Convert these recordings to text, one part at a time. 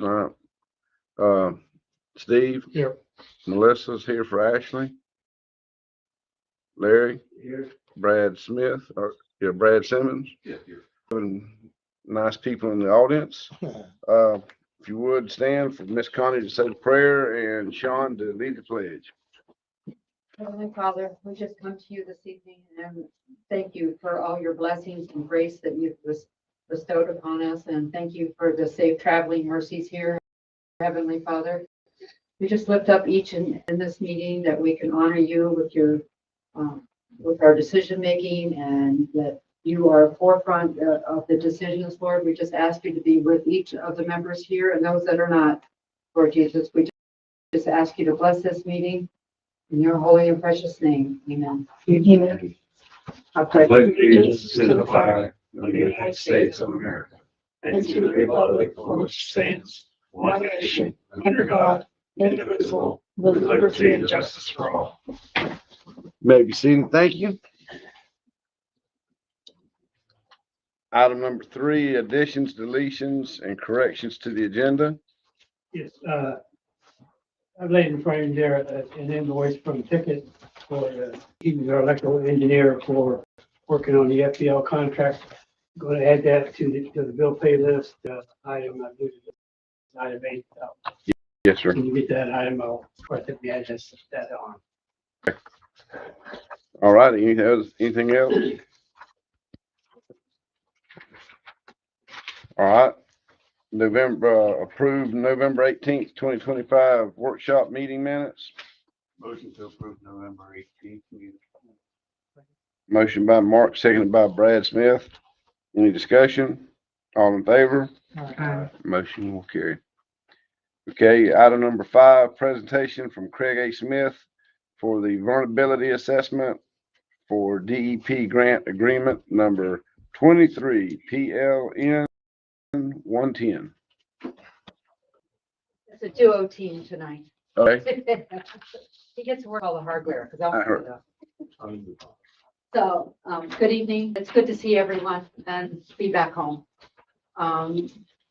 All right. Steve? Here. Melissa's here for Ashley. Larry? Here. Brad Smith, or, yeah, Brad Simmons? Yeah, here. And nice people in the audience. If you would stand for Miss Connie to say the prayer and Sean to lead the pledge. Heavenly Father, we just come to you this evening and thank you for all your blessings and grace that you've bestowed upon us. And thank you for the safe traveling mercies here, Heavenly Father. We just lift up each in this meeting that we can honor you with your, with our decision making, and that you are forefront of the decisions, Lord. We just ask you to be with each of the members here and those that are not, Lord Jesus. We just ask you to bless this meeting. In your holy and precious name, amen. Amen. I pledge Allegiance to the flag of the United States of America and to the republic for which stands one nation under God, indivisible, with liberty and justice for all. May be seated. Thank you. Item number 3, additions, deletions, and corrections to the agenda. Yes, I've laid in front of there an invoice from Ticket for he's our electrical engineer for working on the FPL contract. Going to add that to the bill pay list. Item, I believe it's item 8. Yes, sir. Can you get that item? I'll try to add that on. All right. Anything else? All right. Approved November 18th, 2025 workshop meeting minutes. Motion to approve November 18th. Motion by Mark, seconded by Brad Smith. Any discussion? All in favor? Motion will carry. Okay, item number 5, presentation from Craig A. Smith for the vulnerability assessment for DEP grant agreement number 23 PLN 110. It's a duo team tonight. Okay. He gets to work all the hardware because I heard. So, good evening. It's good to see everyone and be back home.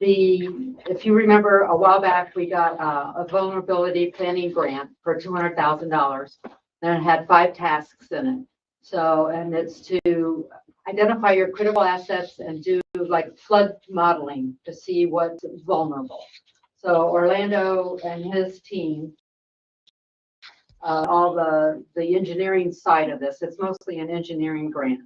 If you remember a while back, we got a vulnerability planning grant for $200,000, and it had 5 tasks in it. So, and it's to identify your critical assets and do like flood modeling to see what's vulnerable. So Orlando and his team, all the engineering side of this, it's mostly an engineering grant.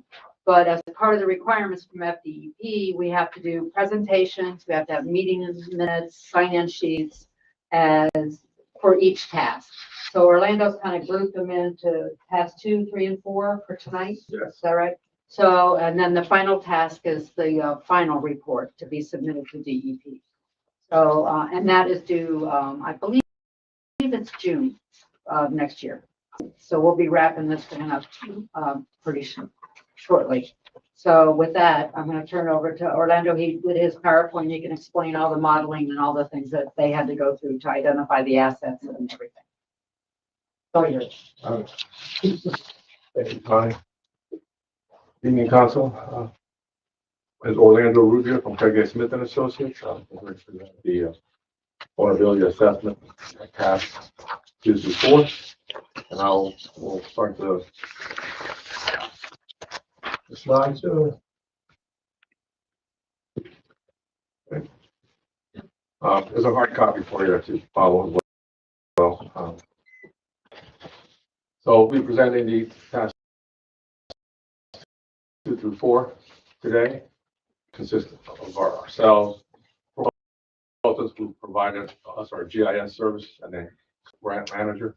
But as part of the requirements from FDEP, we have to do presentations, we have to have meeting minutes, sign-in sheets as for each task. So Orlando's kind of grouped them into task 2, 3, and 4 for tonight. Yes. Is that right? So, and then the final task is the final report to be submitted to DEP. So, and that is due, I believe it's June of next year. So we'll be wrapping this thing up pretty shortly. So with that, I'm going to turn it over to Orlando. With his PowerPoint, he can explain all the modeling and all the things that they had to go through to identify the assets and everything. So yours. Thank you, Connie. Evening, Council. Is Orlando Rubio from Craig A. Smith and Associates. The vulnerability assessment task 2 through 4, and we'll start the slides. There's a hard copy for you to follow as well. So we'll be presenting the task 2 through 4 today. Consists of ourselves, consultants who provided us our GIS service, and then grant manager.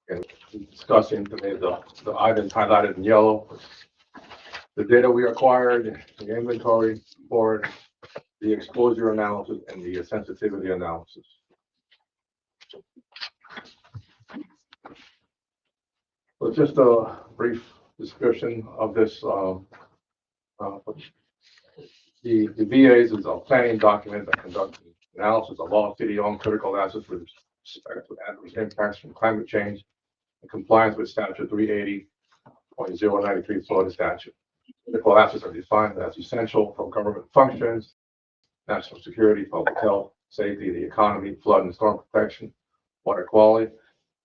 And discussing today the items highlighted in yellow, the data we acquired, the inventory for it, the exposure analysis, and the sensitivity analysis. So just a brief description of this. The VAs is a planning document that conducts analysis of all city-owned critical assets with respect to adverse impacts from climate change in compliance with Statute 380.093 Florida statute. Critical assets are defined as essential for government functions national security, public health, safety, the economy, flood and storm protection, water quality,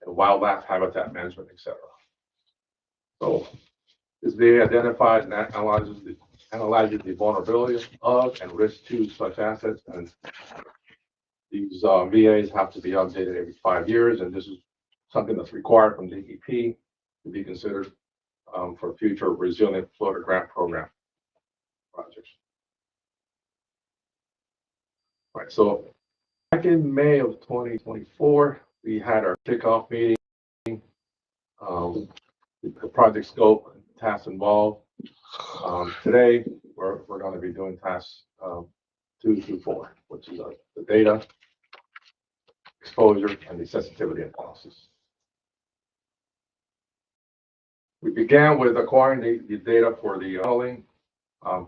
and wildlife habitat management, etc. So this VA identifies and analyzes the vulnerability of and risk to such assets, and these VAs have to be updated every 5 years, and this is something that's required from DEP to be considered for future resilient Florida grant program projects. All right, so back in May of 2024, we had our kickoff meeting. The project scope, tasks involved. Today, we're going to be doing tasks 2 through 4, which is the data, exposure, and the sensitivity analysis. We began with acquiring the data for the modeling.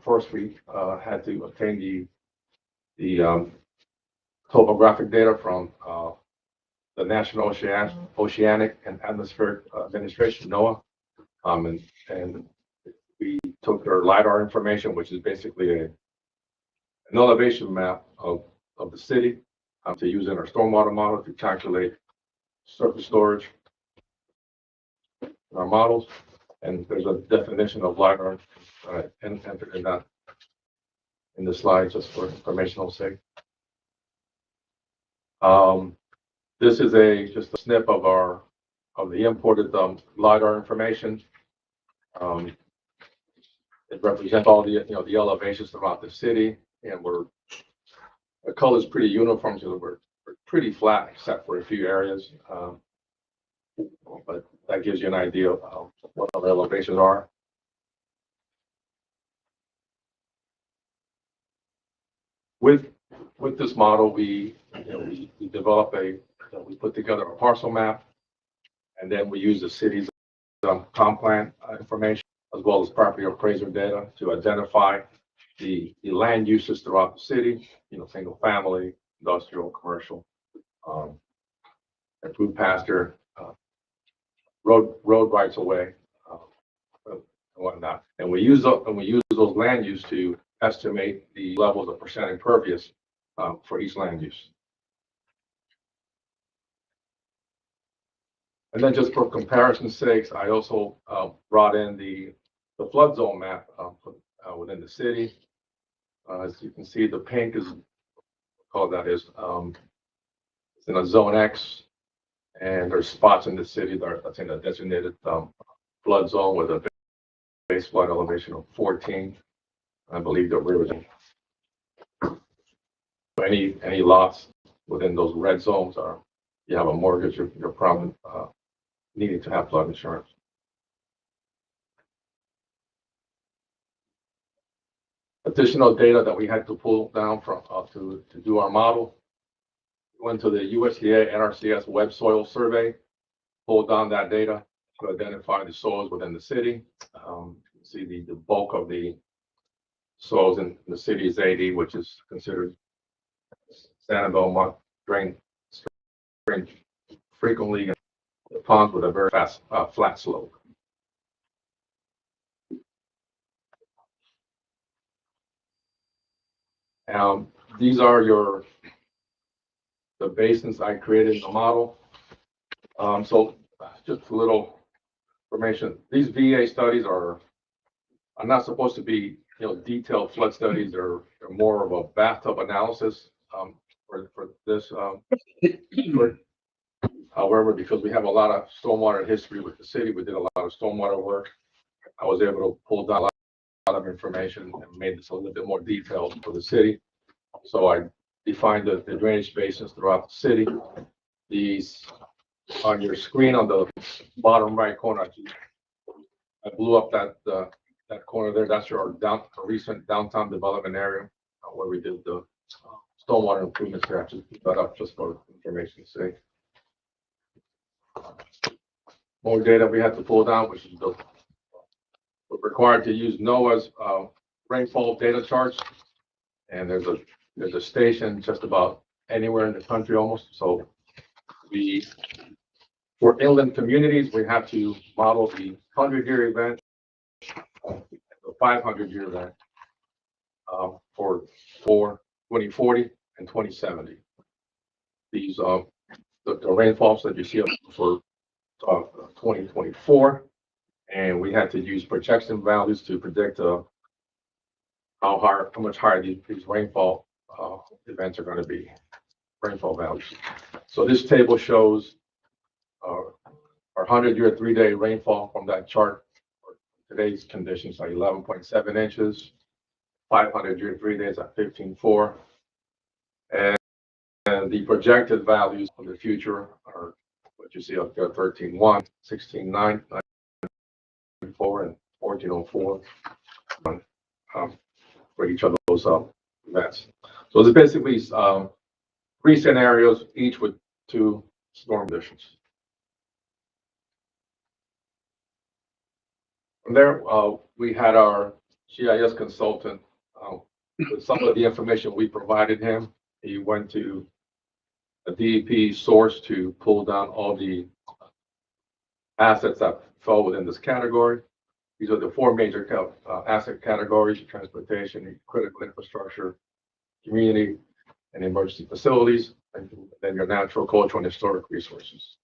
First, we had to obtain the topographic data from the National Oceanic and Atmospheric Administration, NOAA, and we took their LiDAR information, which is basically an elevation map of the city, to use in our stormwater model to calculate surface storage in our models. And there's a definition of LiDAR entered in that in the slide, just for informational sake. This is just a snip of the imported LiDAR information. It represents all the the elevations throughout the city, and the color is pretty uniform, so we're pretty flat except for a few areas. But that gives you an idea of what our elevations are. With this model, we develop we put together a parcel map, and then we use the city's comp plan information as well as property appraiser data to identify the land uses throughout the city. Single family, industrial, commercial, and food pasture, road rights of way, and whatnot. And we use those land use to estimate the levels of percent impervious for each land use. And then, just for comparison's sakes, I also brought in the flood zone map within the city. As you can see, the pink is it's in a zone X, and there's spots in the city that's in a designated flood zone with a base flood elevation of 14. I believe the river. Any lots within those red zones you have a mortgage, you're probably needing to have flood insurance. Additional data that we had to pull down from to do our model. We went to the USDA NRCS web soil survey, pulled down that data to identify the soils within the city. You can see the bulk of the soils in the city is 80, which is considered Sanibel drain frequently in the ponds with a very fast flat slope. These are the basins I created in the model. So just a little information. These VA studies are not supposed to be detailed flood studies. They're more of a bathtub analysis for this. However, because we have a lot of stormwater history with the city, we did a lot of stormwater work. I was able to pull down a lot of information and made this a little bit more detailed for the city. So I defined the drainage basins throughout the city. These on your screen on the bottom right corner, I blew up that corner there. That's your recent downtown development area where we did the stormwater improvements there. I just put that up just for information's sake. More data we had to pull down, which is we're required to use NOAA's rainfall data charts, and there's a station just about anywhere in the country almost. So for inland communities, we have to model the 100-year event, the 500-year event for 2040, and 2070. These, the rainfalls that you see for 2024, and we had to use projection values to predict how much higher these rainfall events are going to be, rainfall values. So this table shows our 100-year 3-day rainfall from that chart. Today's conditions are 11.7 inches, 500-year 3 days at 15.4, and the projected values for the future are what you see up there: 13.1, 16.9, 9.4, and 14.04 for each of those events. So it's basically 3 scenarios, each with 2 storm conditions. From there, we had our GIS consultant with some of the information we provided him. He went to a DEP source to pull down all the assets that fall within this category. These are the 4 major asset categories: transportation, critical infrastructure, community, and emergency facilities, and then your natural, cultural, and historic resources.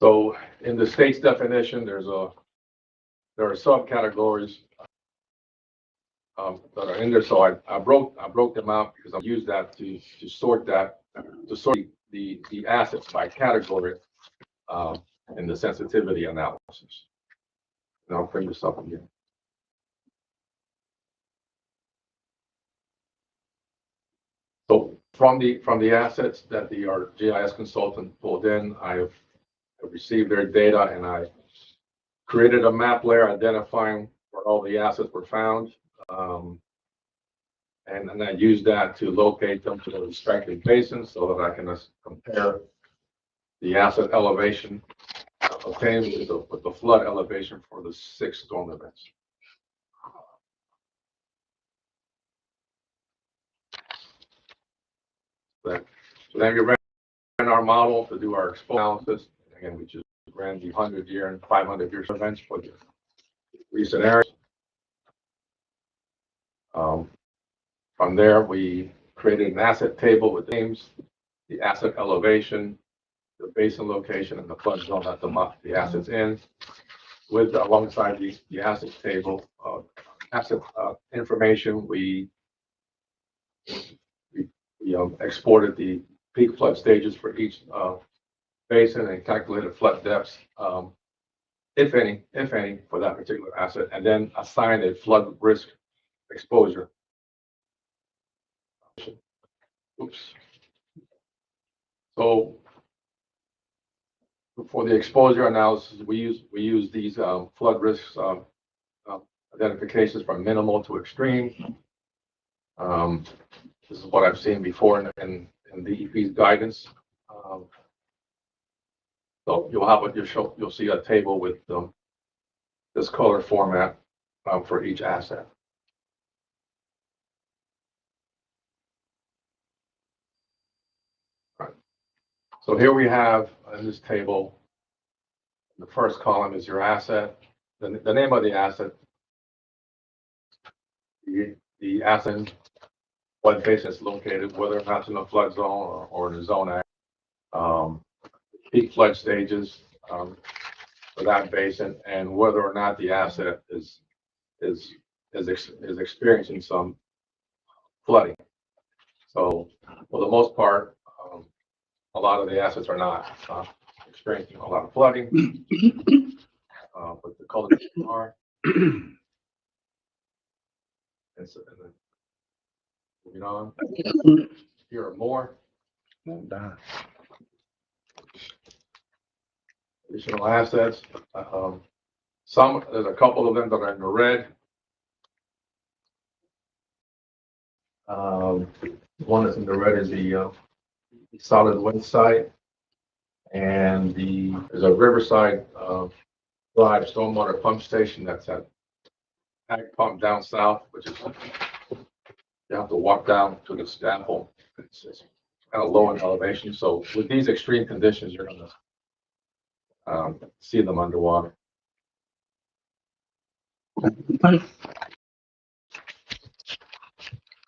So in the state's definition, there are subcategories that are in there. So I broke them out because I used that to sort the assets by category in the sensitivity analysis. And I'll bring this up again. So from the assets that our GIS consultant pulled in, I have received their data, and I created a map layer identifying where all the assets were found. And I used that to locate them to the respective basins so that I can compare the asset elevation obtained with the flood elevation for the 6 storm events. So then we ran our model to do our exposure analysis. Again, we just ran the 100-year and 500-year events for the recent areas. From there, we created an asset table with names, the asset elevation, the basin location, and the flood zone that the assets in. Alongside the asset table, asset information, we exported the peak flood stages for each basin and calculated flood depths, if any, for that particular asset, and then assigned a flood risk exposure. Oops. So for the exposure analysis, we use these flood risks identifications from minimal to extreme. This is what I've seen before in DEP's guidance. So you'll see a table with this color format for each asset. Right. So here we have in this table, the first column is your asset, the name of the asset, the asset, what basin it's located, whether or not it's in a flood zone or in a zone A, peak flood stages for that basin, and whether or not the asset is experiencing some flooding. So for the most part, a lot of the assets are not experiencing a lot of flooding, but the colors are. And then moving on, here are more. Additional assets. There's a couple of them that are in the red. One that's in the red is the solid waste site, and there's a Riverside Drive stormwater pump station that's at Ag Pump down south, which is you have to walk down to the scaffold. It's kind of low in elevation, so with these extreme conditions, you're going to see them underwater.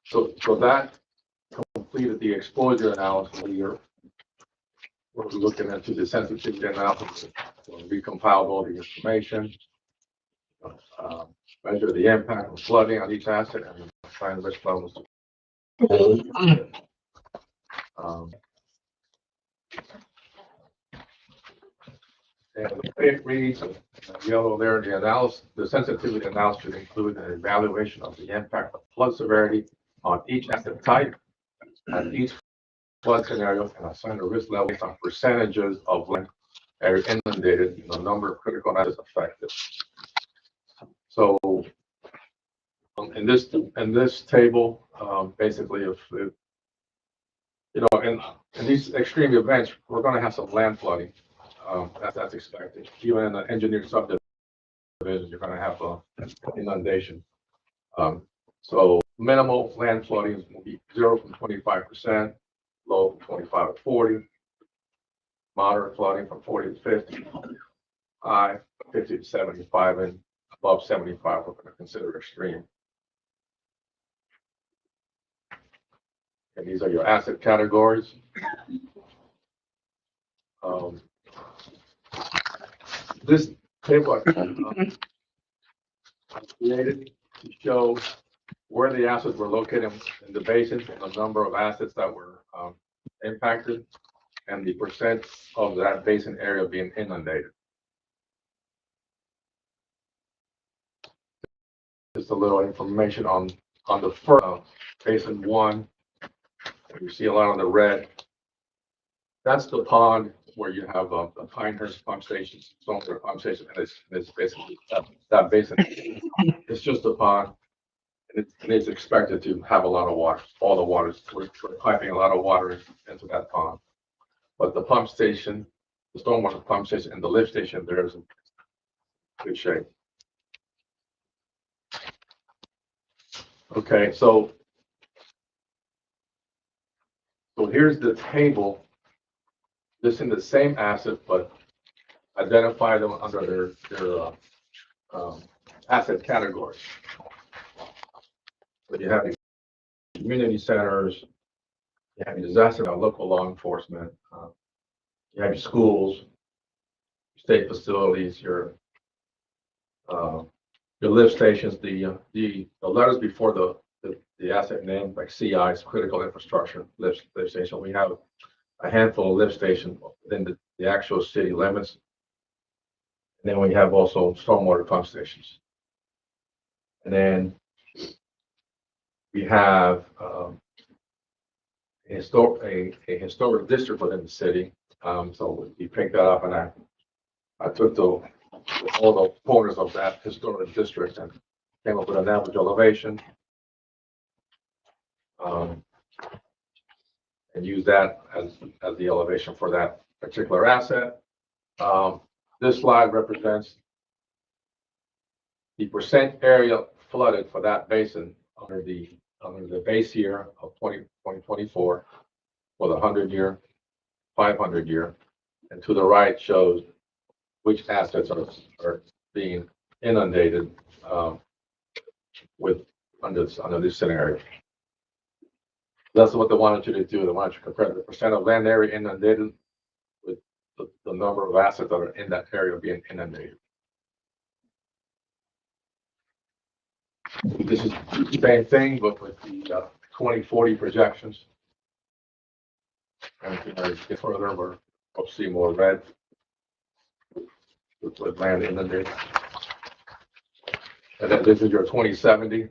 So that completed the exposure analysis here. We're looking into the sensitivity analysis. We compiled all the information, measure the impact of flooding on each asset, and find risk levels. And it reads yellow there, the analysis, the sensitivity analysis should include an evaluation of the impact of flood severity on each asset type and each flood scenario, and assign a risk level based on percentages of land area inundated and the number of critical assets affected. So in this table, basically, if you know, in these extreme events, we're going to have some land flooding. That's expected. Even in the engineered subdivision, you're going to have inundation. So minimal land flooding will be 0 from 25%, low from 25 to 40, moderate flooding from 40 to 50, high 50 to 75, and above 75 we're going to consider extreme. And these are your asset categories. This table I created to show where the assets were located in the basin, and the number of assets that were impacted, and the percent of that basin area being inundated. Just a little information on the first basin 1. You see a lot on the red. That's the pond where you have the Pinehurst pump station, Stormwater pump station, and it's basically that basin. It's just a pond, and it's expected to have a lot of water. All the water, we're piping a lot of water into that pond. But the pump station, the stormwater pump station, and the lift station there is in good shape. Okay, so here's the table. This in the same asset, but identify them under their asset categories. So you have your community centers, you have your disaster local law enforcement, you have your schools, state facilities, your lift stations, the letters before the asset name, like CI's critical infrastructure lift station. We have a handful of lift stations within the actual city limits. And then we have also stormwater pump stations. And then we have a historic district within the city. So we picked that up, and I took all the corners of that historic district and came up with an average elevation. And use that as the elevation for that particular asset. This slide represents the percent area flooded for that basin under the base year of 2024 for the 100-year, 500-year, and to the right shows which assets are being inundated with under this scenario. That's what they wanted you to do. They wanted you to compare the percent of land area inundated with the number of assets that are in that area being inundated. This is the same thing, but with the 2040 projections. And as you get further, we'll see more red with land inundated. And then this is your 2070.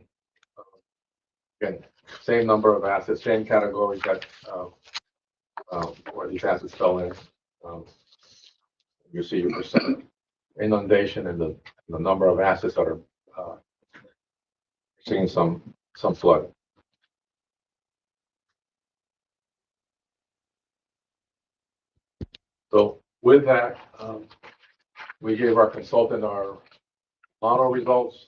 Again, same number of assets, same categories that where these assets fell in. You see your percent inundation and the number of assets that are seeing some flood. So with that, we gave our consultant our model results,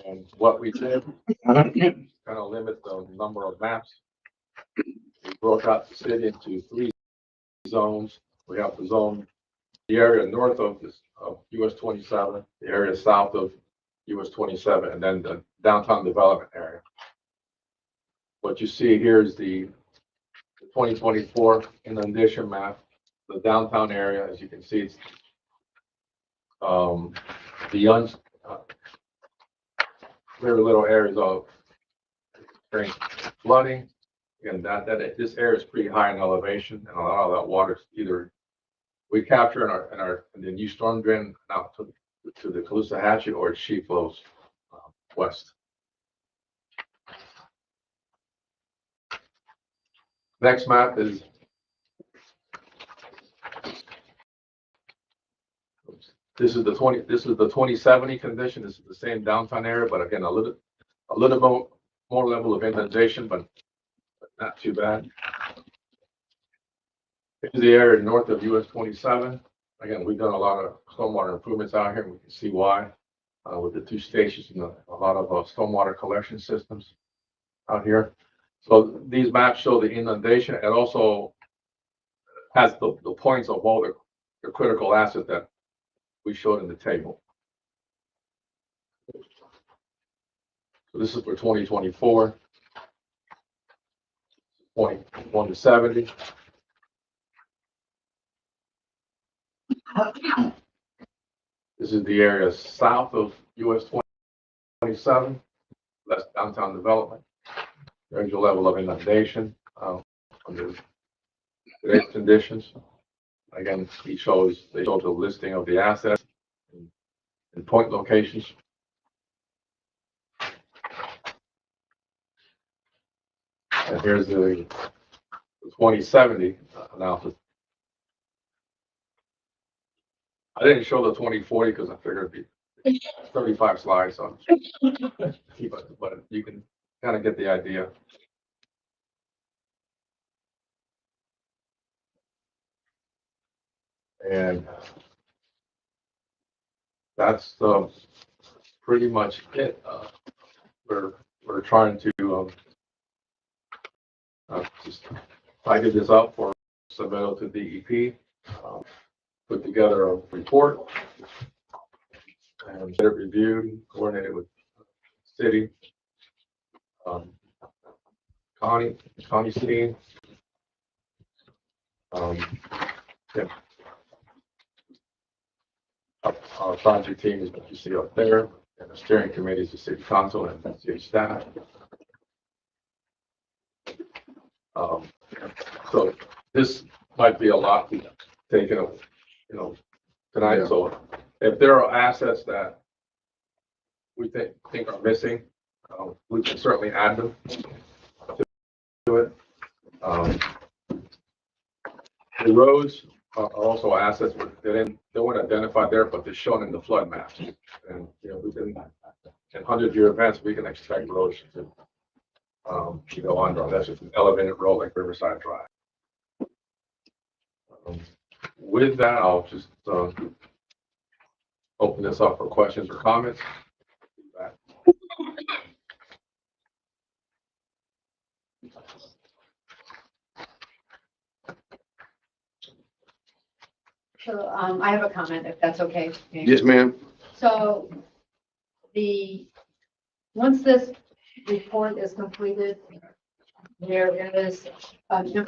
and what we did kind of limit the number of maps. We broke out the city into 3 zones. We have the area north of US 27, the area south of US 27, and then the downtown development area. What you see here is the 2024 inundation map, the downtown area, as you can see, it's beyond very little areas of flooding. Again, this area is pretty high in elevation, and a lot of that water is either we capture in the new storm drain out to the Caloosahatchee, or it sheet flows west. Next map is this is the 2070 condition. This is the same downtown area, but again a little more level of inundation, but not too bad. Here's the area north of US 27. Again, we've done a lot of stormwater improvements out here, and we can see why with the 2 stations and a lot of stormwater collection systems out here. So these maps show the inundation. It also has the points of all the critical assets that we showed in the table. So this is for 2024, 21 to 70. This is the area south of US 27, less downtown development. There's your level of inundation under today's conditions. Again, they show the listing of the assets and point locations. And here's the 2070 analysis. I didn't show the 2040 because I figured it'd be 35 slides on, but you can kind of get the idea. And that's pretty much it. We're trying to just tidy this up for submittal to DEP, put together a report, and get it reviewed, coordinated with city, Connie's team. Yeah. Our project team is what you see up there, and the steering committee is the city council and city staff. So this might be a lot taken, tonight. Yeah. So if there are assets that we think are missing, we can certainly add them to it. The roads are also assets that they weren't identified there, but they're shown in the flood maps. And within 100-year events, we can expect roads to go under, unless it's an elevated road like Riverside Drive. With that, I'll just open this up for questions or comments. So I have a comment, if that's okay. Yes, ma'am. So once this report is completed, there is an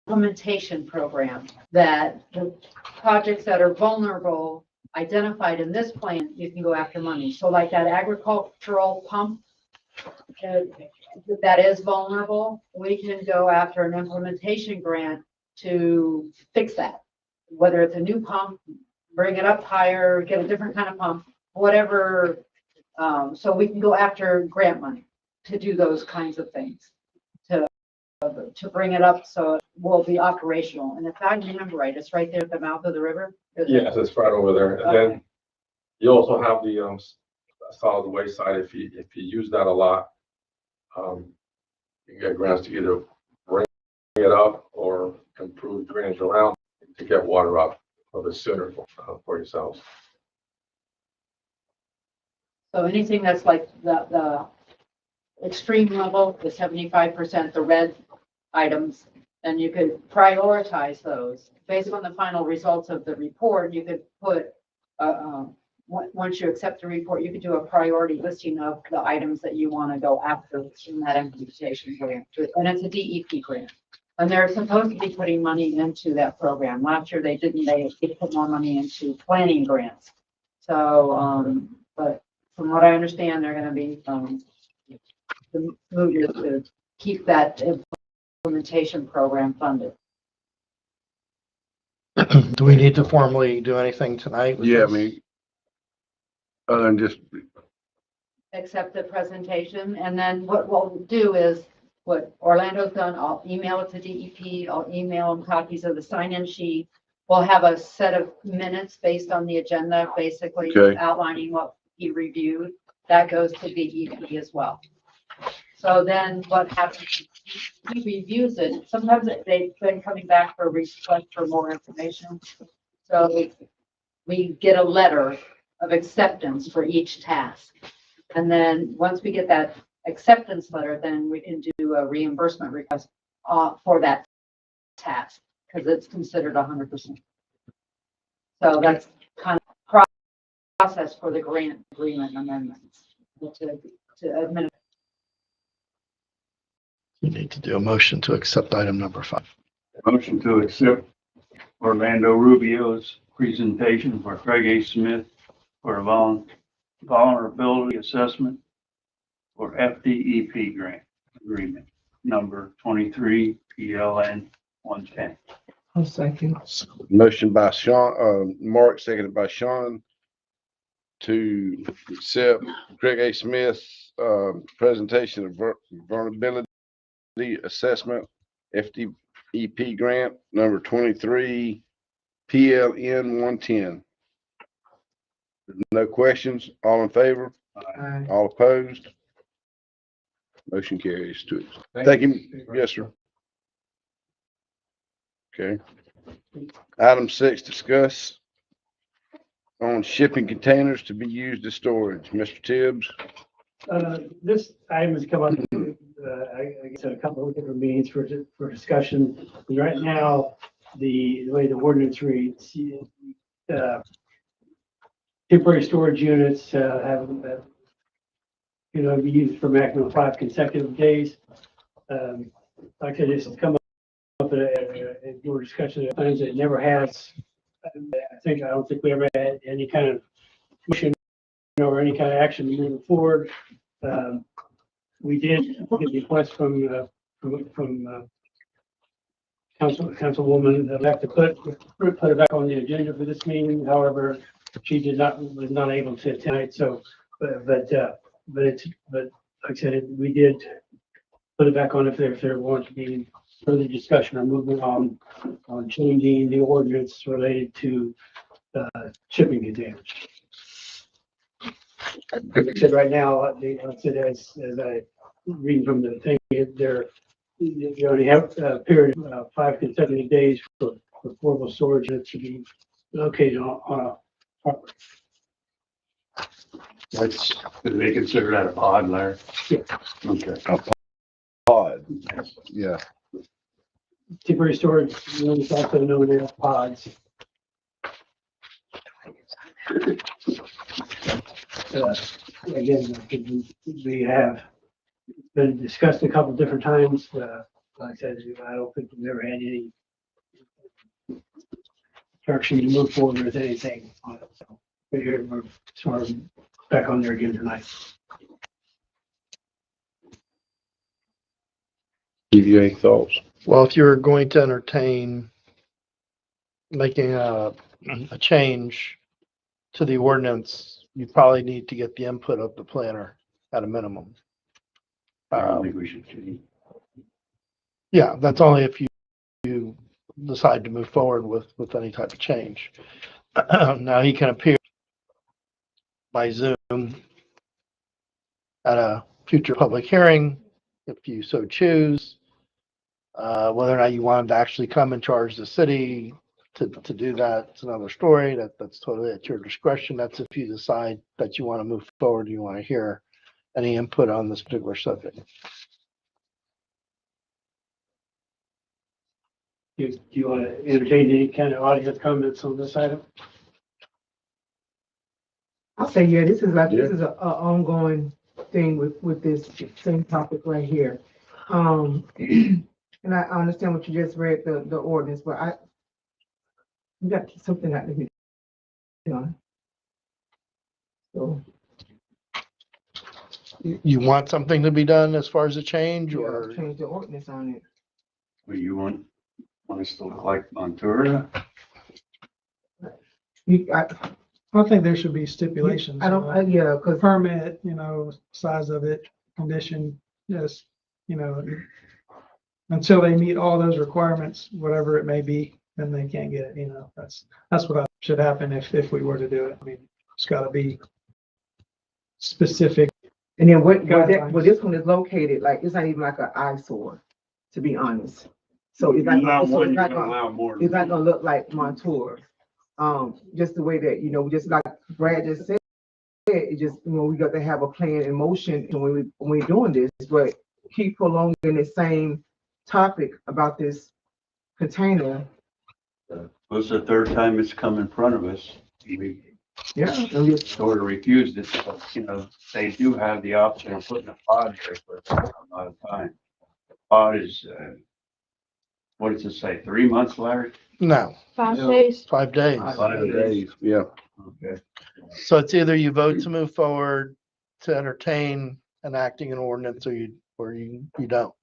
implementation program that the projects that are vulnerable identified in this plan, you can go after money. So like that agricultural pump that is vulnerable, we can go after an implementation grant to fix that. Whether it's a new pump, bring it up higher, get a different kind of pump, whatever. So we can go after grant money to do those kinds of things, to bring it up so it will be operational. And if I remember right, it's right there at the mouth of the river. Yes, it's right over there. And then you also have the solid waste side. If you use that a lot, you can get grants to either bring it up or improve drainage around to get water up a bit sooner for yourselves. So anything that's like the extreme level, the 75%, the red items, and you could prioritize those based on the final results of the report. You could put once you accept the report, you could do a priority listing of the items that you want to go after in that implementation grant. And it's a DEP grant. And they're supposed to be putting money into that program. Last year they didn't, they put more money into planning grants. So, but from what I understand, they're gonna be, the move is to keep that implementation program funded. Do we need to formally do anything tonight? with Yeah, I this? mean, other than just, Accept the presentation, and then what we'll do is, what Orlando's done, I'll email it to DEP, I'll email them copies of the sign-in sheet. We'll have a set of minutes based on the agenda, basically Okay. outlining what he reviewed. That goes to DEP as well. So then what happens, he reviews it. Sometimes they've been coming back for a request for more information. So we get a letter of acceptance for each task. And then once we get that acceptance letter, then we can do a reimbursement request for that task, because it's considered 100%. So that's kind of process for the grant agreement amendments to administer. You need to do a motion to accept item number 5. Motion to accept Orlando Rubio's presentation for Craig A. Smith for a vulnerability assessment for FDEP grant agreement number 23 PLN 110. I'll second. motion by Sean, Mark, seconded by Sean to accept Craig A. Smith's, presentation of vulnerability assessment, FDEP grant number 23 PLN 110. No questions, all in favor, all opposed? Motion carries to it. Thank you. Yes, sir. Okay. Item 6, discuss on shipping containers to be used as storage. Mr. Tibbs? This item has come up, I guess, at a couple of different meetings for discussion. Right now, the way the ordinance reads, temporary storage units have, be used for maximum 5 consecutive days. Like I said, this has come up in your discussion at times. It never has. I don't think we ever had any kind of motion or any kind of action moving forward. We did get a request from Councilwoman elect to put it back on the agenda for this meeting. However, she was not able to tonight. So, but like I said, we did put it back on if there wants to be further discussion or movement on changing the ordinance related to shipping containers. Like I said, right now, like I said, as I read from the thing, you only have a period of 5 consecutive days for portable storage that should be located on a property. That's, do they consider that a pod, Larry? Yeah. Okay. Pod. Yeah. Temporary storage units, also known as pods. Again, I think we have been discussed a couple different times. Like I said, I don't think we've ever had any direction to move forward with anything on it. So we're sort of back on there again tonight. Give you any thoughts? Well, if you're going to entertain making a change to the ordinance, you probably need to get the input of the planner at a minimum. I don't think we should change. Yeah, that's only if you decide to move forward with any type of change. Now, he can appear by Zoom at a future public hearing if you so choose. Whether or not you want him to actually come and charge the city to do that, it's another story. That's totally at your discretion. That's if you decide that you want to move forward, you want to hear any input on this particular subject. Do you want to entertain any kind of audience comments on this item? I'll say, yeah, this is like, Yeah. this is a ongoing thing with this same topic right here. And I understand what you just read, the ordinance, but we got something that to be done. So, You want something to be done as far as a change yeah, or? change the ordinance on it. Well, you want us to look like Montour? I think there should be stipulations. I don't, yeah, cause Permit, size of it, condition, yes, until they meet all those requirements, whatever it may be, then they can't get it, that's what should happen if we were to do it. I mean, it's gotta be specific. and then where Guidelines. this one is located, like, it's not even like an eyesore, to be honest. So it's not, Allow so one, it's you not can gonna, allow more. it's not gonna look like Montour. Just the way that, just like Brad just said, it just, we got to have a plan in motion and when we're doing this, but keep prolonging the same topic about this container. It's the third time it's come in front of us. We Yeah, and just, sort of refused it, but, they do have the option of putting a pod there for a lot of time. Pod is, what does it say, 3 months, Larry? No, 5 days. 5 days. 5 days. Yeah, Okay. So it's either you vote to move forward to entertain enacting an ordinance or you don't.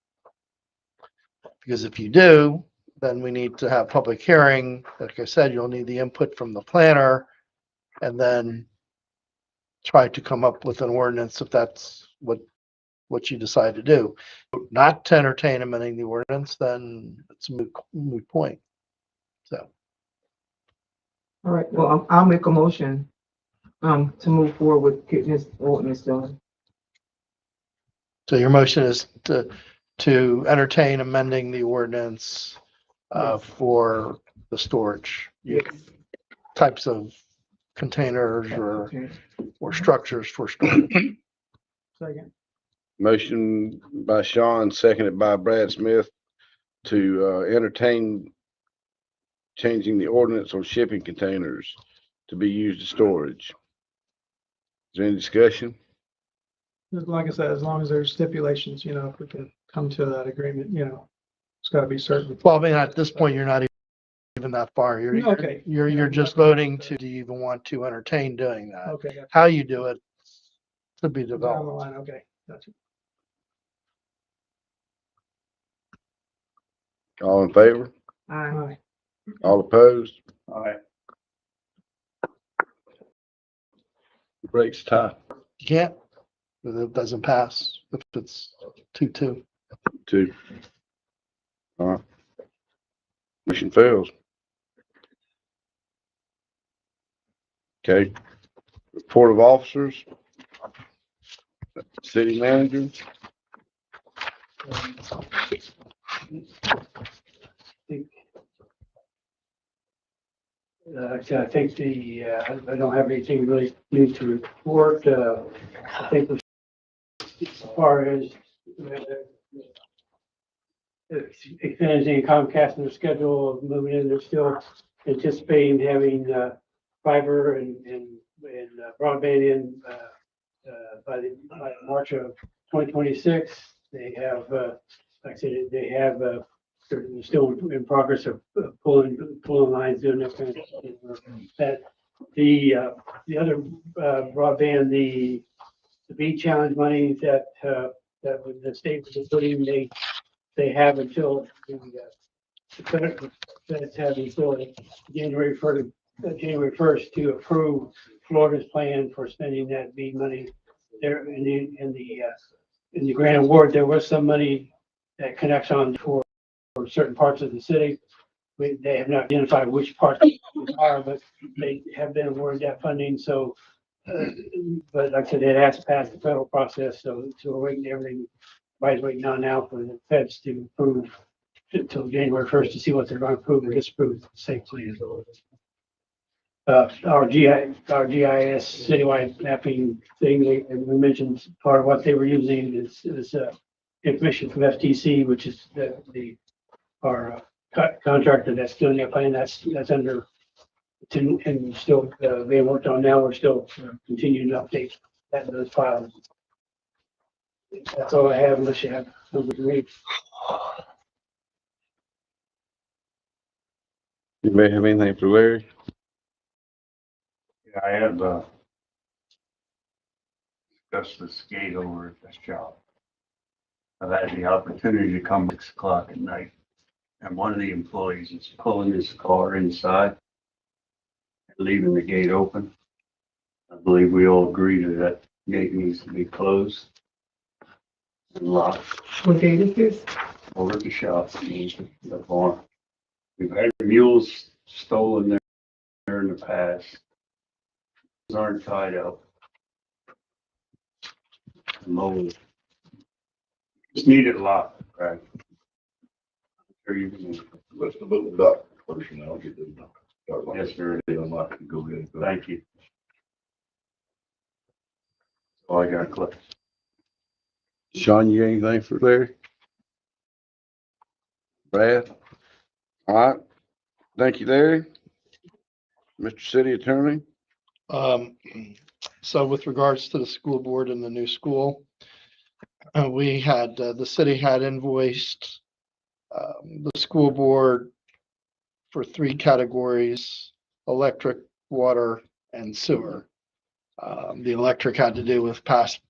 Because if you do, then we need to have public hearing. Like I said, you'll need the input from the planner and then try to come up with an ordinance if that's what you decide to do. Not to entertain amending the ordinance, then it's a moot point. So. all right, well, I'll make a motion, to move forward with getting this ordinance done. So your motion is to entertain amending the ordinance for the storage types of containers or structures for storage. Second. motion by Sean, seconded by Brad Smith to entertain changing the ordinance on shipping containers to be used as storage. Is there any discussion? Like I said, as long as there's stipulations, if we can come to that agreement, it's gotta be certain. Well, I mean, at this point, you're not even that far. Okay. You're just voting do you even want to entertain doing that? Okay, gotcha. How you do it to be Down the developed. line, okay, gotcha. All in favor? Aye. Aye. All opposed? All right. Breaks tie. You can't, if it doesn't pass, if it's 2-2. 2. All right. Motion fails. Okay. Report of officers. City manager. I think I don't have anything really new to report. I think as far as Xfinity and Comcast in their schedule of moving in, they're still anticipating having fiber and broadband in by March of 2026. They have, like I said, they have they're still in progress of pulling lines, doing that kind of that. The other broadband, the B challenge money that the state was putting, they have until the feds have until January 1st to approve Florida's plan for spending that B money. There in the grant award, there was some money that connects on for certain parts of the city. They have not identified which parts are, but they have been awarded that funding. So, but like I said, it has passed the federal process. So we're waiting everything. Everybody's waiting on now for the feds to approve until January 1st to see what they're going to approve or disapprove safely. Our GIS citywide mapping thing, and we mentioned part of what they were using is information from FTC, which is our contractor that's doing their plan. That's under and still, being worked on now. We're still continuing to update that, those files. That's all I have unless you have something to read. You may have anything for Larry? Yeah, I have, discussed the skate over at this job. I've had the opportunity to come 6 o'clock at night, and one of the employees is pulling his car inside and leaving the gate open. I believe we all agree that that gate needs to be closed and locked What date is this? over at the shop, the barn. We've had mules stolen there in the past. Those aren't tied up. Mowed. Just need it locked, right? Sure you can. Let's the little duck person, I'll get them. Yes, sir. They unlock and go ahead. Thank you. Oh, I got clips. Sean, you got anything for Larry? Brad? All right. Thank you, Larry. Mr. City Attorney? So with regards to the school board and the new school, we had, the city had invoiced the school board for 3 categories: electric, water, and sewer. The electric had to do with past,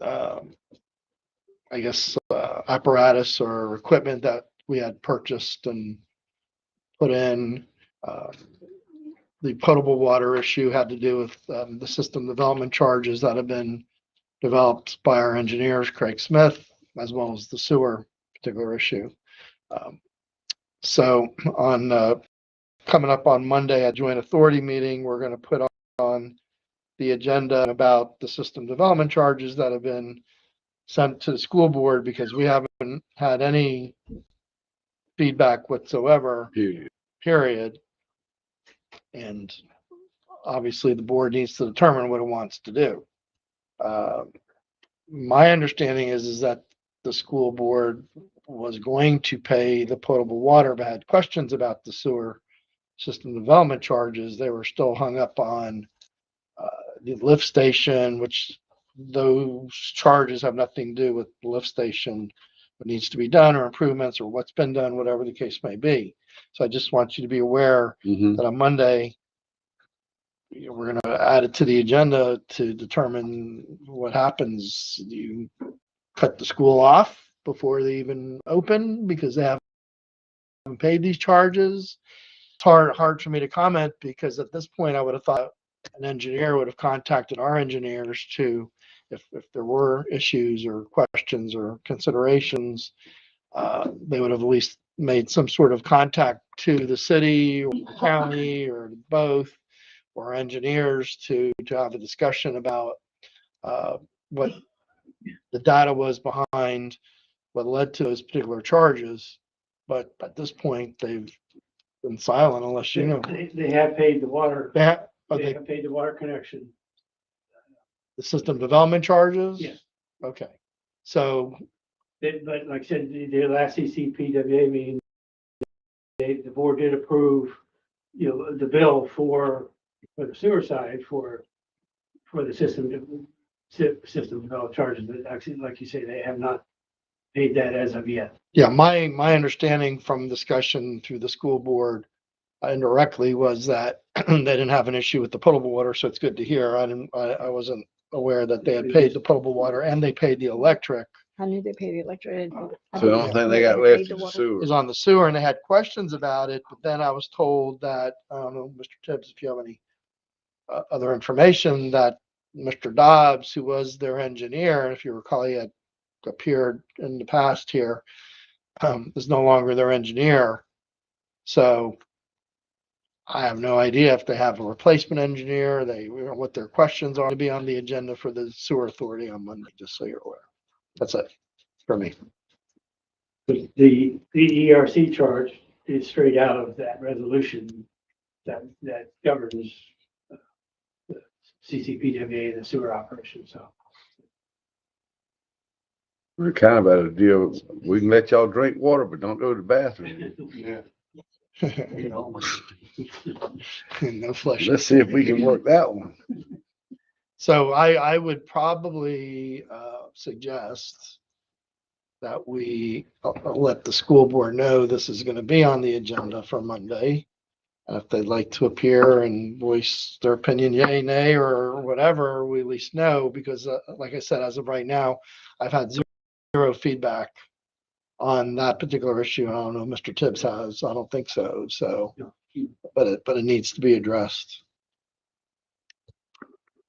I guess, apparatus or equipment that we had purchased and put in. The potable water issue had to do with the system development charges that have been developed by our engineers, Craig Smith, as well as the sewer particular issue. So on coming up on Monday at joint authority meeting, we're going to put on the agenda about the system development charges that have been sent to the school board, because we haven't had any feedback whatsoever, period. And obviously the board needs to determine what it wants to do. My understanding is that the school board was going to pay the potable water, but had questions about the sewer system development charges. They were still hung up on the lift station, which those charges have nothing to do with the lift station, what needs to be done or improvements or what's been done, whatever the case may be. So I just want you to be aware that on Monday, we're going to add it to the agenda to determine what happens. Do you cut the school off before they even open because they haven't paid these charges? It's hard for me to comment, because at this point I would have thought an engineer would have contacted our engineers to, if there were issues or questions or considerations, they would have at least made some sort of contact to the city or the county or both, or engineers to have a discussion about what the data was behind what led to those particular charges. But at this point, they've been silent unless you know. They have paid the water. They Okay, have paid the water connection. the system development charges? Yes. Okay, so, But like I said, the last CCPWA meeting, the board did approve, the bill for the sewer side for the system development charges. But actually, like you say, they have not paid that as of yet. yeah, my understanding from discussion through the school board indirectly was that they didn't have an issue with the potable water, so it's good to hear. I wasn't aware that they had paid the potable water and they paid the electric. I knew they paid the electric. So the only thing they got left is the sewer. Is on the sewer, and they had questions about it, but then I was told that, I don't know, Mr. Tibbs, if you have any other information, that Mr. Dobbs, who was their engineer, and if you recall, he had appeared in the past here, is no longer their engineer. So I have no idea if they have a replacement engineer, what their questions are to be on the agenda for the sewer authority on Monday, just so you're aware. That's it for me. The ERC charge is straight out of that resolution that governs the CCPWA and the sewer operation. So We're kind of at a deal, we can let y'all drink water, but don't go to the bathroom. Yeah. You know, No flesh. Let's see if we can work that one. So I would probably suggest that we let the school board know this is going to be on the agenda for Monday. And if they'd like to appear and voice their opinion, yay, nay, or whatever, we at least know, because like I said, as of right now, I've had zero feedback on that particular issue. I don't know if Mr. Tibbs has. I don't think so. So, but it needs to be addressed.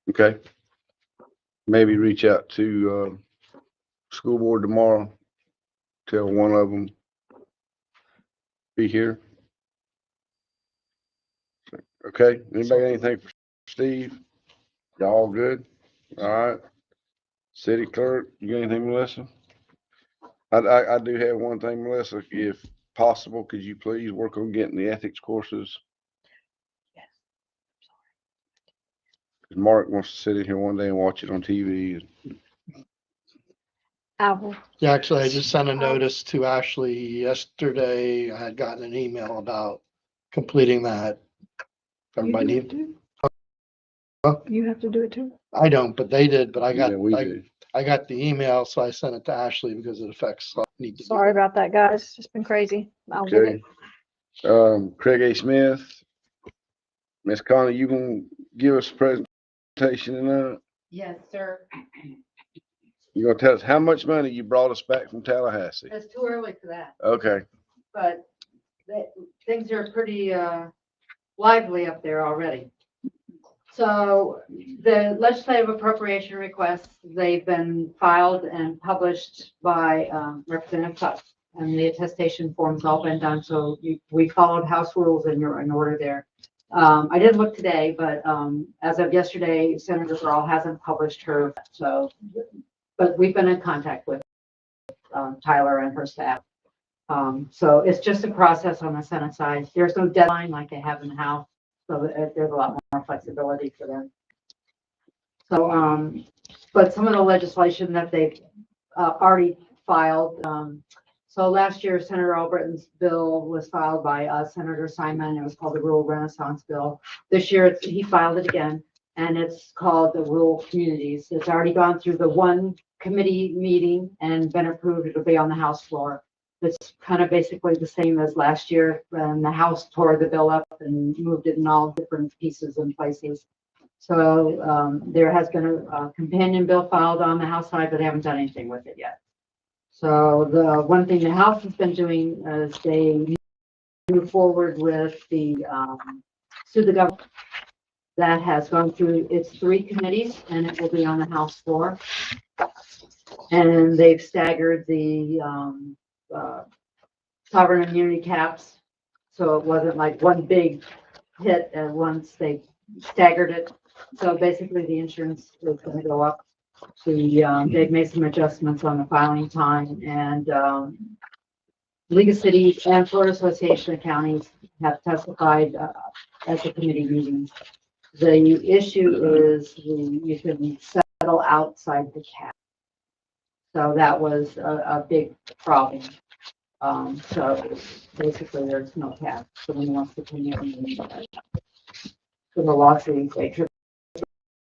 Okay. Maybe reach out to, school board tomorrow. Tell one of them be here. Okay, anybody got anything for Steve? Y'all good? All right. City clerk, you got anything, Melissa? I do have one thing, Melissa, if possible, could you please work on getting the ethics courses? Yes. 'Cause Mark wants to sit in here one day and watch it on TV. I will. Yeah, actually, I just sent a notice to Ashley yesterday. I had gotten an email about completing that. Everybody need, You have to do it too. I don't, but they did, but I Yeah, we got, do. I got the email, so I sent it to Ashley because it affects, need to do Sorry it. about that, guys. It's been crazy. I'll get Okay. it. Craig A. Smith. Miss Connie, you can give us a presentation in that? Yes, sir. You gonna tell us how much money you brought us back from Tallahassee? It's too early for that, Okay, but things are pretty, lively up there already. So the legislative appropriation requests, they've been filed and published by Representative Tuck. And the attestation form's all been done, so we followed House rules and you're in order there. I didn't look today, but as of yesterday, Senator Earl hasn't published her, so, but we've been in contact with Tyler and her staff. So it's just a process on the Senate side. There's no deadline like they have in the House, so there's a lot more flexibility for them. So, but some of the legislation that they've already filed, so last year, Senator Albritton's bill was filed by Senator Simon. It was called the Rural Renaissance Bill. This year, he filed it again, and it's called the Rural Communities. It's already gone through the one committee meeting and been approved. It'll be on the House floor. It's kind of basically the same as last year, and the House tore the bill up and moved it in all different pieces and places. So there has been a companion bill filed on the House side, but they haven't done anything with it yet. So the one thing the House has been doing is they move forward with the sue the government. That has gone through its 3 committees and it will be on the House floor. And they've staggered the sovereign immunity caps. So it wasn't like one big hit at once. They staggered it. So basically the insurance is going to go up. They've made some adjustments on the filing time, and League of Cities and Florida Association of Counties have testified at the committee meetings. The issue is you can settle outside the cap. So that was a big problem. So basically there's no cap. Someone wants to come in for the lawsuit, they trip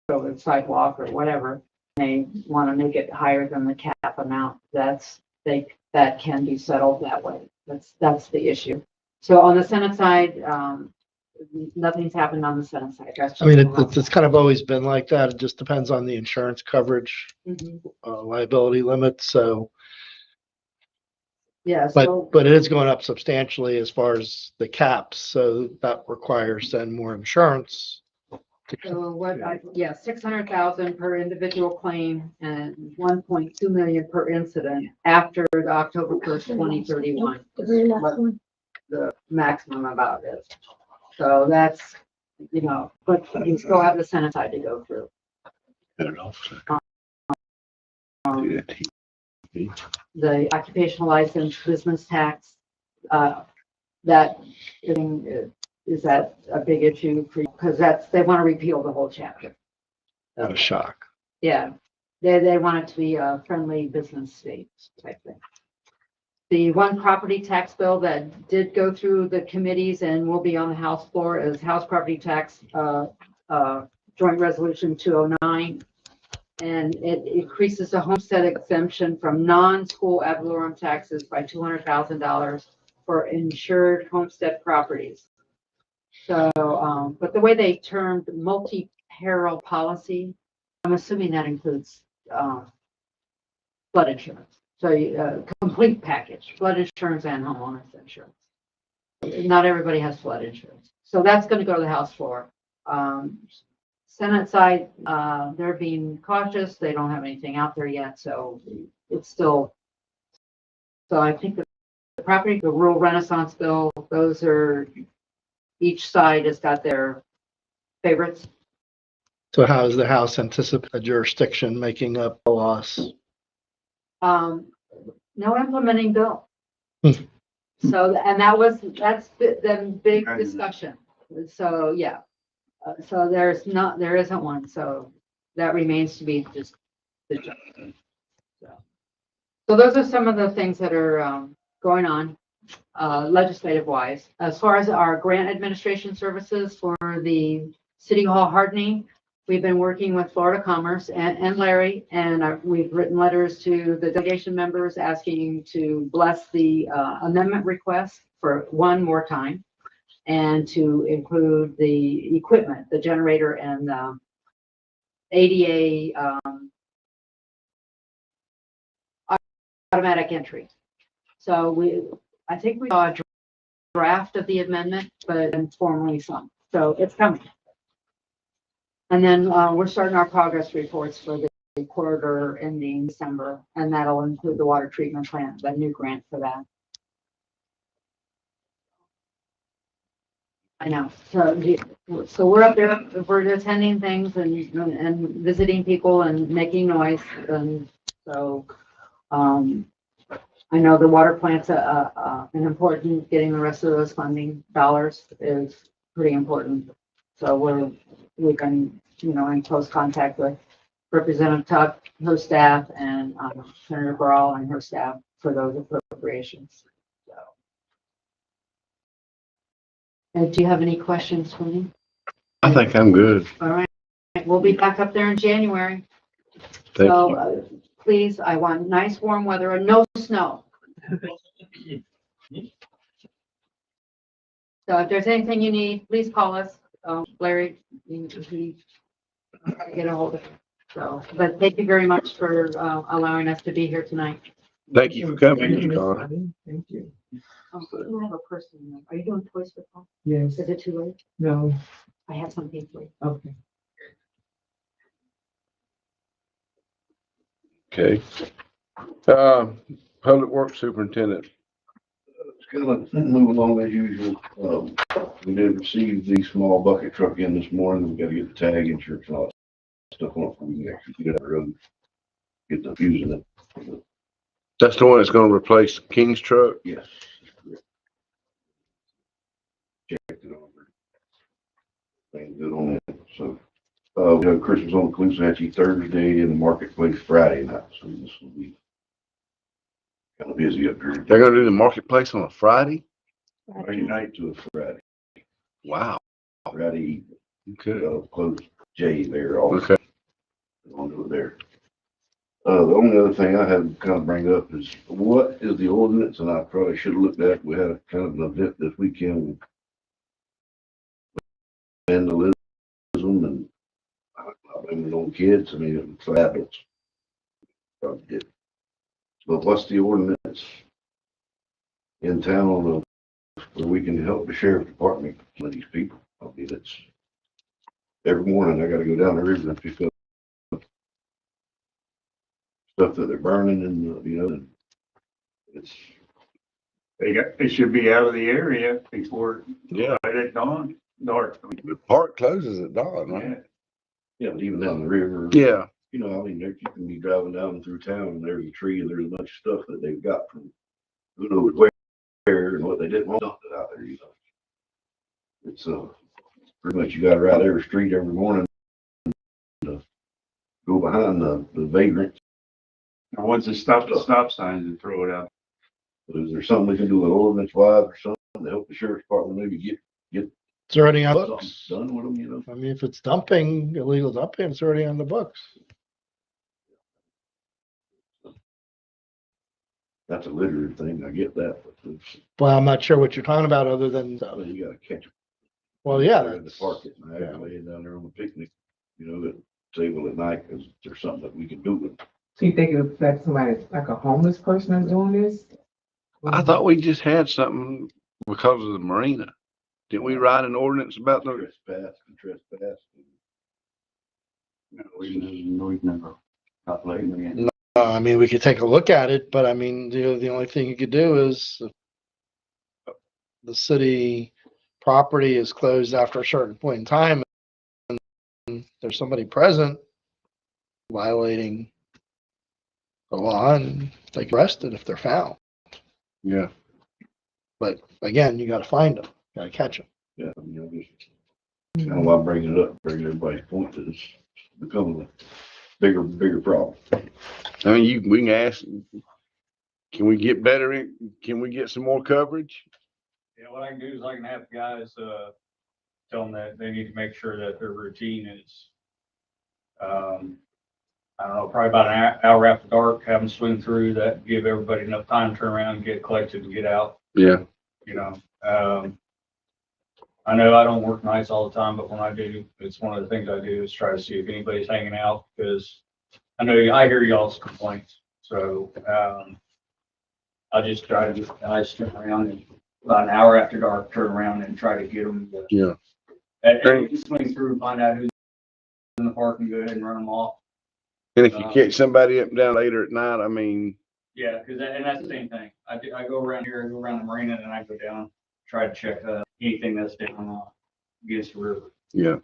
over the sidewalk or whatever. They want to make it higher than the cap amount. That can be settled that way. That's the issue. So on the Senate side, nothing's happened on the Senate side. That's I mean, just it's kind of always been like that. It just depends on the insurance coverage, Mhm. liability limits. So, Yeah, so, but it is going up substantially as far as the caps. So that requires then more insurance. yeah, 600,000 per individual claim and 1.2 million per incident after the October 1st, 2031. The very last What one. the maximum about is. So that's, but you still have the Senate side to go through. The occupational license, business tax, that is that a big issue for you? Because they want to repeal the whole chapter. Not a shock. Yeah, they want it to be a friendly business state type thing. The one property tax bill that did go through the committees and will be on the House floor is House Property Tax, Joint Resolution 209. And it increases the homestead exemption from non-school ad valorem taxes by $200,000 for insured homestead properties. So, but the way they termed multi-peril policy, I'm assuming that includes, flood insurance. So, complete package, flood insurance and homeowners insurance. Not everybody has flood insurance. So that's gonna go to the House floor. Senate side, they're being cautious. They don't have anything out there yet, so it's still. So I think the property, the rural renaissance bill, those are, each side has got their favorites. So how does the House anticipate a jurisdiction making up a loss? No implementing bill. Hmm. So, and that's the big discussion. So, yeah. So there isn't one, so that remains to be just determined. So those are some of the things that are going on legislative wise. As far as our grant administration services for the City Hall hardening, we've been working with Florida Commerce and Larry, and we've written letters to the delegation members asking to bless the amendment request for one more time, and to include the equipment, the generator and ADA automatic entry. So I think we saw a draft of the amendment, but informally some. So it's coming. And then we're starting our progress reports for the quarter ending December, and that'll include the water treatment plant, the new grant for that. I know. So we're up there, we're attending things and visiting people and making noise. And so, I know the water plant's an important, getting the rest of those funding dollars is pretty important. So we've been, in close contact with Representative Tuck, her staff, and Senator Brawl and her staff for those appropriations. Do you have any questions for me? I think I'm good. All right, we'll be back up there in January. Thank So please, I want nice warm weather and no snow. So if there's anything you need, please call us. Larry, he get a hold of him. So, but thank you very much for allowing us to be here tonight. Thank you for coming, Connor. Thank you. I have a person. Are you doing toys for Paul? Yes, Is it too late? no, I have something for you. okay. Okay. Public Works Superintendent. It's kind of moving along as usual. We did receive the small bucket truck in this morning. We gotta get the tag insurance and all that stuff on it before we can actually get it on the road. Get the fuse in it. That's the one that's gonna replace King's truck. Yes. Checked it over. Things good on it. So, we have Christmas on Caloosahatchee Thursday and the marketplace Friday night. So this will be kind of busy up here. They're gonna do the marketplace on a Friday? Friday night to a Friday. Wow. Friday evening. Okay. Close J there. All Okay. on to it there. The only other thing I had to kind of bring up is what is the ordinance? And I probably should have looked at, we had a kind of an event this weekend. Vandalism and I blame it on kids. I mean, it's adults. Probably did. But what's the ordinance in town where we can help the sheriff department with these people? I mean, it's every morning I gotta go down the river and pick up stuff that they're burning and, and it's, They should be out of the area before, Yeah. right at dawn, dark. The park closes at dawn, right? but even down the river. Yeah. I mean, you can be driving down through town and there's a tree and there's a bunch of stuff that they've got from who knows where and what they didn't want it out there, It's, pretty much you gotta ride every street every morning to go behind the vagrants. And once they stop the stop signs and throw it out. Is there something we can do with ordinance wise or something to help the sheriff's department maybe get It's already on something books. done with them, you know? I mean, if it's dumping, illegal dumping, it's already on the books. That's a litter thing, I get that, but it's, Well, I'm not sure what you're talking about other than, well, you gotta catch them. well, yeah, They're in the that's, park at night, yeah. laying down there on the picnic, you know, that table at night, cause there's something that we can do with it. So you think it's like somebody, like a homeless person that's doing this? I thought we just had something because of the marina. Didn't we write an ordinance about the, Trespass. No, we've never got lately. And I mean, we could take a look at it, but I mean, the only thing you could do is the city property is closed after a certain point in time and there's somebody present violating the law and they get arrested if they're found. yeah, But again, you gotta find them, gotta catch them. Yeah, you know, just, kind of why I'm bringing it up, bringing everybody's point that it's becoming a bigger problem. I mean, we can ask, can we get better can we get some more coverage? Yeah, what I can do is I can have guys, tell them that they need to make sure that their routine is, I don't know, probably about an hour after dark, have them swing through that, give everybody enough time to turn around and get collected and get out, Yeah, you know. I know I don't work nights all the time, but when I do, it's one of the things I do is try to see if anybody's hanging out, because I know I hear y'all's complaints. So, I just try to get guys turn around and about an hour after dark, turn around and try to get them. yeah. And you swing through and find out who's in the park and go ahead and run them off. And if you catch somebody up and down later at night, I mean, Yeah, because and that's the same thing. I go around here, I go around the marina, and I go down, try to check anything that's down against the river. yeah,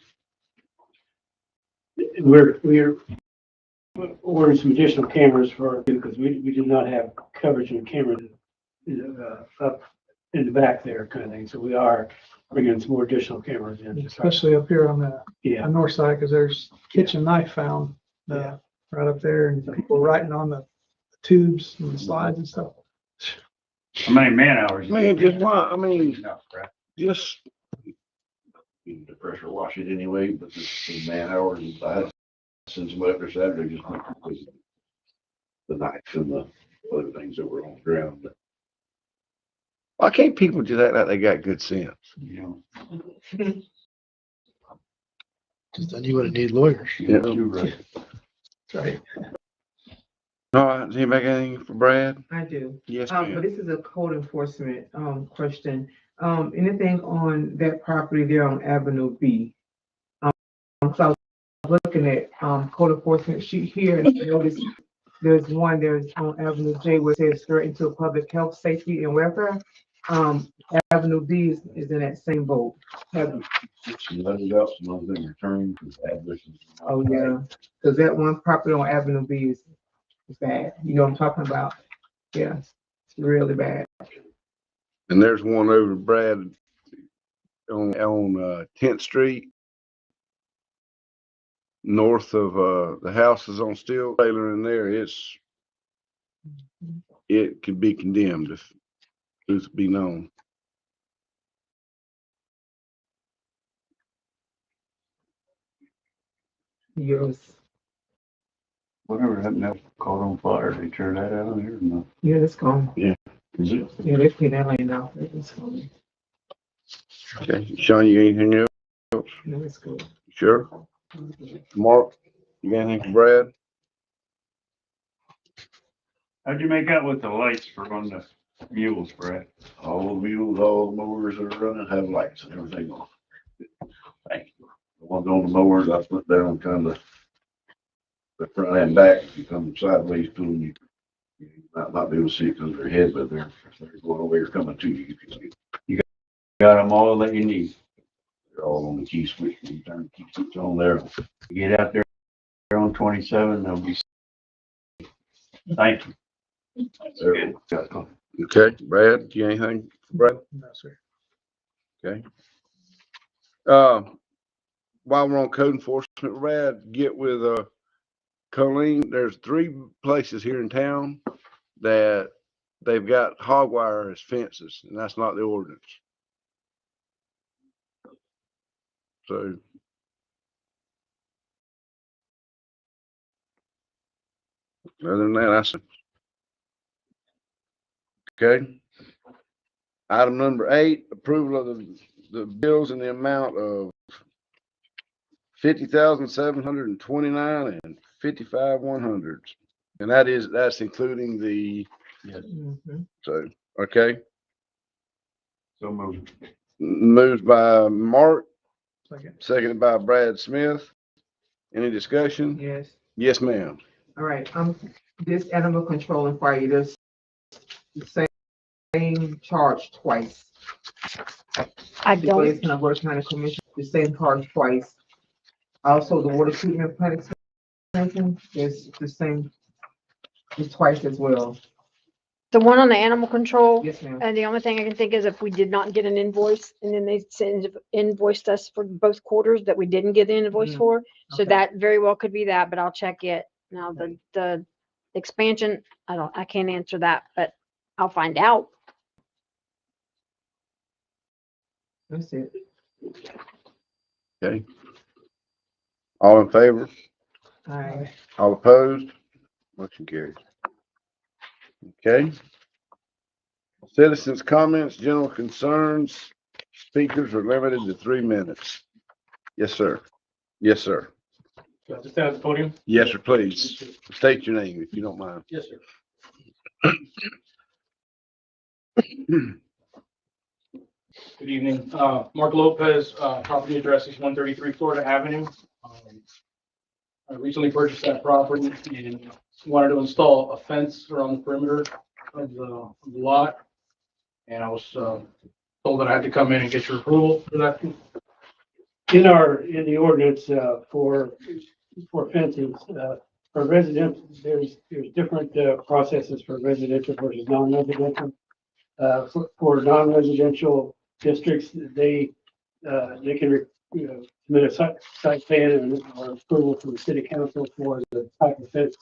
We're ordering some additional cameras for, because we do not have coverage on cameras up in the back there kind of thing. So we are bringing some more additional cameras in. Especially up here on the Yeah, north side, because there's kitchen knife found, Yeah. right up there, and people writing on the tubes and the slides and stuff. How many man hours? man, just why, I mean, just, You can pressure wash it anyway, but the man hours, I had since somebody up there Saturday just went because of the knife and the other things that were on the ground. But why can't people just act like they got good sense? You know, Cause then you wouldn't need lawyers. Yeah. you're right. That's right. All right, does anybody got anything for Brad? I do. Yes, But ma'am. this is a code enforcement, question. Anything on that property there on Avenue B? So I was looking at, code enforcement sheet here, and I noticed there's on Avenue J where it says threaten to public health, safety and welfare. Avenue B is in that same boat. she let it out, some of them returned to addresses. Oh, yeah, cause that one property on Avenue B is bad. You know what I'm talking about? Yeah, it's really bad. And there's one over Brad on 10th Street. North of, the houses on Steel Trailer in there, it could be condemned if it's be known. Yes. Whatever happened, that caught on fire. They turned that out of here or not? Yeah, it's gone. Is it? Yeah, they clean that lane out. It's gone. Okay, Sean, you got anything else? No, it's good. Sure. Mark, you got anything for Brad? How'd you make out with the lights for on the mules, Brad? All the mules, all the mowers that are running have lights and everything on. Thank you. The ones on the mowers, I put down kind of the front and back. If you come sideways to them, you might not be able to see it because they're ahead, but they're going away or coming to you. You can see it. Got them all that you need. They're all on the key switch. You turn the key switch on there. Get out there on 27, they'll be. Thank you. They're- Okay, Brad, do you got anything for Brad? No, sir. Okay. While we're on code enforcement, Brad, get with, Colleen. There's 3 places here in town that they've got hog wire as fences, and that's not the ordinance. So. Other than that, that's okay. Item number 8, approval of the bills in the amount of $50,729 and 55,100. And that's including the, Mhm. so, okay. So moved. Moved by Mark, Second. seconded by Brad Smith. Any discussion? Yes. Yes, ma'am. All right, this animal control inquiry, there's the same charge twice. I Before this don't, kind of work kind of commission, the same charge twice. Also, the water treatment plant expansion is the same, it's twice as well. the one on the animal control, Yes, ma'am. and the only thing I can think is if we did not get an invoice and then they invoiced us for both quarters that we didn't get the invoice Mm, for. So okay. that very well could be that, but I'll check it. Now, the expansion, I can't answer that, but I'll find out. That's it. Okay. All in favor? All right. All opposed? Motion carries. Okay. Citizens' comments, general concerns. Speakers are limited to 3 minutes. Yes, sir. Yes, sir. Just stand at the podium? Yes, sir, please. State your name if you don't mind. Yes, sir. Good evening. Mark Lopez, property address is 133 Florida Avenue. I recently purchased that property and wanted to install a fence around the perimeter of the lot. And I was told that I had to come in and get your approval for that. In the ordinance, for fencing, for residential, there's different, processes for residential versus non-residential. For non-residential districts, they can, submit a site plan and or approval from the city council for the type of fence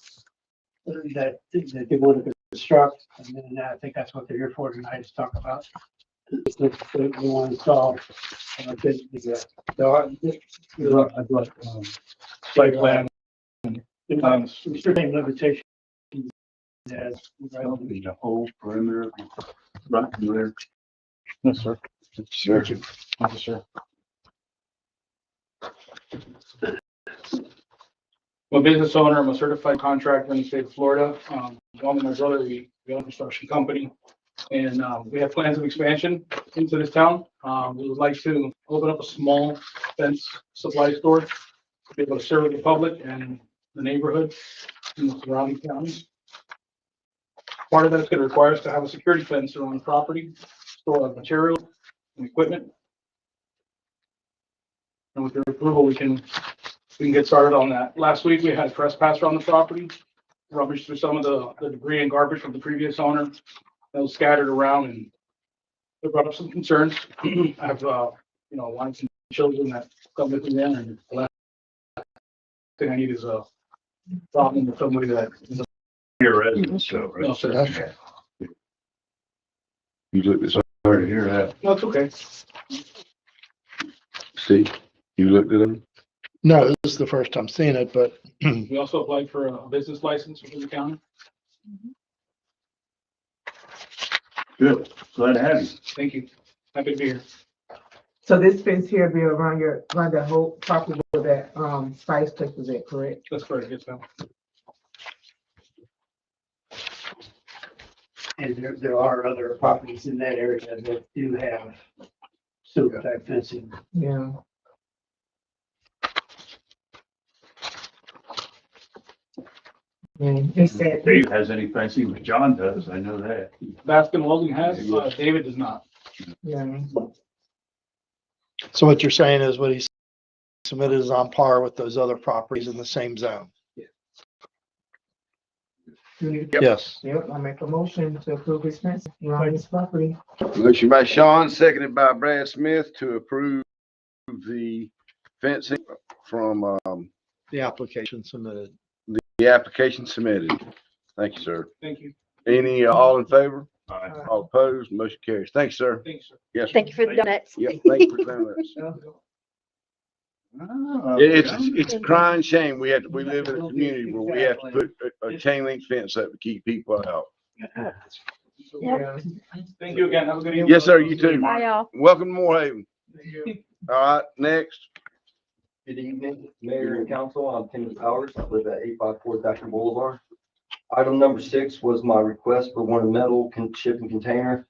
that they want to construct. And then I think that's what they're here for tonight, to talk about. They want to install, Site plan. restricting limitations. As The whole perimeter. Right there. Yes, sir. Sure. Yes, sir. I'm a business owner. I'm a certified contractor in the state of Florida. Along with my brother, we own a construction company. And we have plans of expansion into this town. We would like to open up a small fence supply store to be able to serve the public and the neighborhood in the surrounding counties. Part of that's going to require us to have a security fence around the property, store of material and equipment. And with your approval, we can get started on that. Last week, we had trespass around the property, rummaged through some of the debris and garbage from the previous owner that was scattered around, and it brought up some concerns. I have, wives and children that come with me then, and the last thing I need is a problem with somebody that is Your residence, so, no, right? sir. Okay. You looked this, Sorry to hear that. No, it's okay. Steve, you looked at them? No, this is the first time seeing it, but We also applied for a business license within the county. Good. Glad to have you. Thank you. Happy to be here. So this fence here be around the whole property where that, Spice Place was at, correct? That's correct. Yes, ma'am. And there are other properties in that area that do have sewer type fencing. Yeah. And it's that, Dave has any fencing, but John does. I know that. Baskin Welding has, David does not. yeah, so what you're saying is what he submitted is on par with those other properties in the same zone? Yes. yep, I make a motion to approve his fence around this property. Motion by Sean, seconded by Brad Smith to approve the fencing from, The application submitted. the application submitted. Thank you, sir. Thank you. Any, all in favor? Aye. All opposed? Motion carries. Thanks, sir. Thanks, sir. Yes, sir. Thank you for the donuts. Yep, thank you for doing this. It's a crying shame. We live in a community where we have to put a chain link fence up to keep people out. Yep. Thank you again. Have a good evening. Yes, sir, you too. Bye, y'all. Welcome to Moorhaven. All right, next. Good evening, Mayor and Council. I'm Timmy Powers. I live at 854 Thacker Boulevard. Item number 6 was my request for one metal shipping container.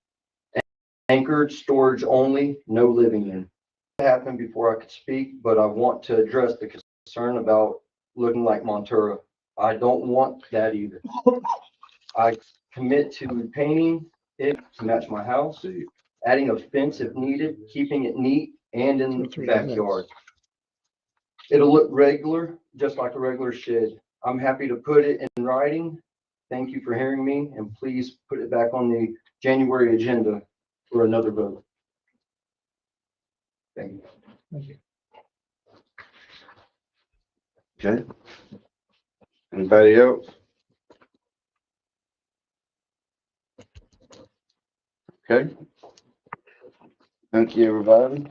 Anchored, storage only, no living in. It happened before I could speak, but I want to address the concern about looking like Montura. I don't want that either. I commit to painting it to match my house, adding a fence if needed, keeping it neat and in the backyard. It'll look regular, just like a regular shed. I'm happy to put it in writing. Thank you for hearing me, and please put it back on the January agenda for another vote. Thank you. Okay. Anybody else? Okay. Thank you, everybody.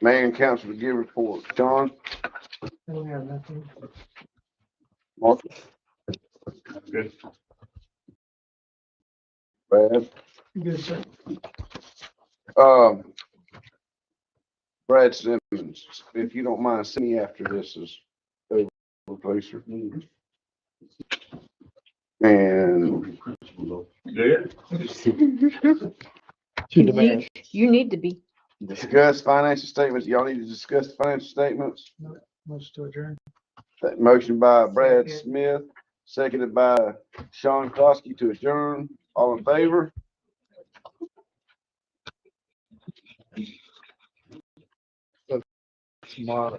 Mayor and council to give report. John? I don't have nothing. Mark? Good. Brad? Good, sir. Brad Simmons, if you don't mind, send me after this is over, please, sir. And Good. To the mayor. You need to be. discuss financial statements. Y'all need to discuss the financial statements. Motion to adjourn. That motion by Brad Second. Smith, seconded by Sean Kloski to adjourn. All in favor? Tomorrow.